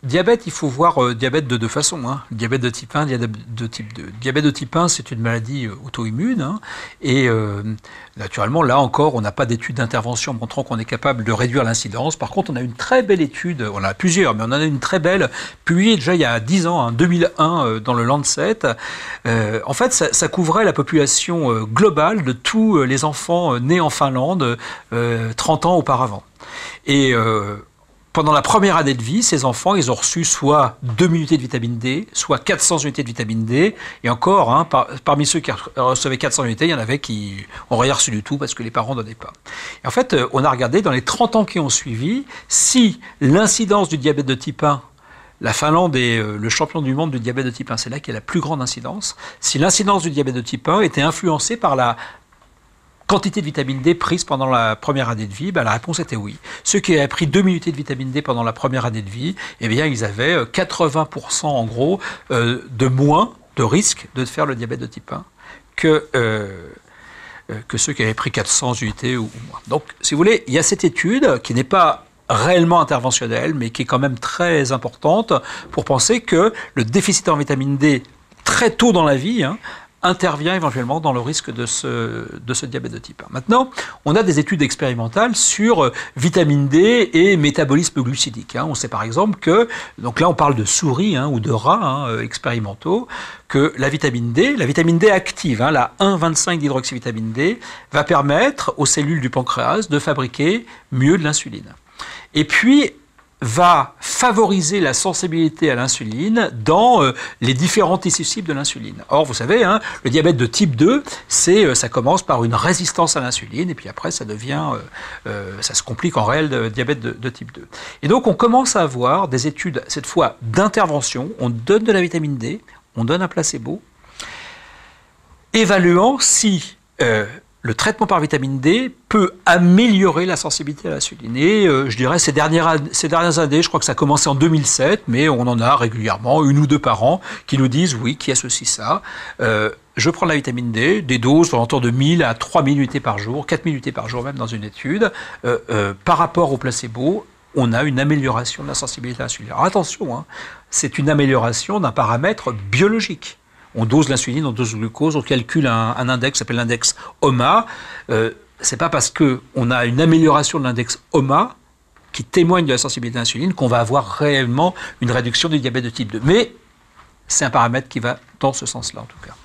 diabète, il faut voir diabète de deux façons. Hein. Diabète de type 1, diabète de type 2. Diabète de type 1, c'est une maladie auto-immune. Hein, et naturellement, là encore, on n'a pas d'études d'intervention montrant qu'on est capable de réduire l'incidence. Par contre, on a une très belle étude, on en a plusieurs, mais on en a une très belle, publiée déjà il y a 10 ans, hein, 2001, dans le Lancet. En fait, ça couvrait la population globale de tous les enfants nés en Finlande 30 ans auparavant. Et pendant la première année de vie, ces enfants, ils ont reçu soit 2 unités de vitamine D, soit 400 unités de vitamine D. Et encore, hein, parmi ceux qui recevaient 400 unités, il y en avait qui n'ont rien reçu du tout parce que les parents ne donnaient pas. Et en fait, on a regardé dans les 30 ans qui ont suivi si l'incidence du diabète de type 1, la Finlande est le champion du monde du diabète de type 1, c'est là qu'il y a la plus grande incidence, si l'incidence du diabète de type 1 était influencée par la quantité de vitamine D prise pendant la première année de vie, la réponse était oui. Ceux qui avaient pris 2 unités de vitamine D pendant la première année de vie, eh bien, ils avaient 80% en gros de moins de risque de faire le diabète de type 1 que ceux qui avaient pris 400 unités ou moins. Donc, si vous voulez, il y a cette étude qui n'est pas réellement interventionnelle, mais qui est quand même très importante pour penser que le déficit en vitamine D très tôt dans la vie, hein, intervient éventuellement dans le risque de ce diabète de type 1. Maintenant, on a des études expérimentales sur vitamine D et métabolisme glucidique. Hein. On sait par exemple que, donc là on parle de souris ou de rats expérimentaux, que la vitamine D active, la 1,25-dihydroxyvitamine D, va permettre aux cellules du pancréas de fabriquer mieux de l'insuline. Et puis, va favoriser la sensibilité à l'insuline dans les différents tissus cibles de l'insuline. Or, vous savez, le diabète de type 2, ça commence par une résistance à l'insuline, et puis après, ça se complique en réel diabète de type 2. Et donc, on commence à avoir des études, cette fois, d'intervention. On donne de la vitamine D, on donne un placebo, évaluant si le traitement par vitamine D peut améliorer la sensibilité à l'insuline. Et je dirais ces dernières années, je crois que ça a commencé en 2007, mais on en a régulièrement, 1 ou 2 par an, qui nous disent oui, qui associe ça. Je prends de la vitamine D, des doses autour de 1000 à 3000 unités par jour, 4000 unités par jour même dans une étude. Par rapport au placebo, on a une amélioration de la sensibilité à l'insuline. Alors attention, c'est une amélioration d'un paramètre biologique. On dose l'insuline, on dose le glucose, on calcule un index qui s'appelle l'index OMA. C'est pas parce qu'on a une amélioration de l'index OMA qui témoigne de la sensibilité à l'insuline qu'on va avoir réellement une réduction du diabète de type 2. Mais c'est un paramètre qui va dans ce sens-là en tout cas.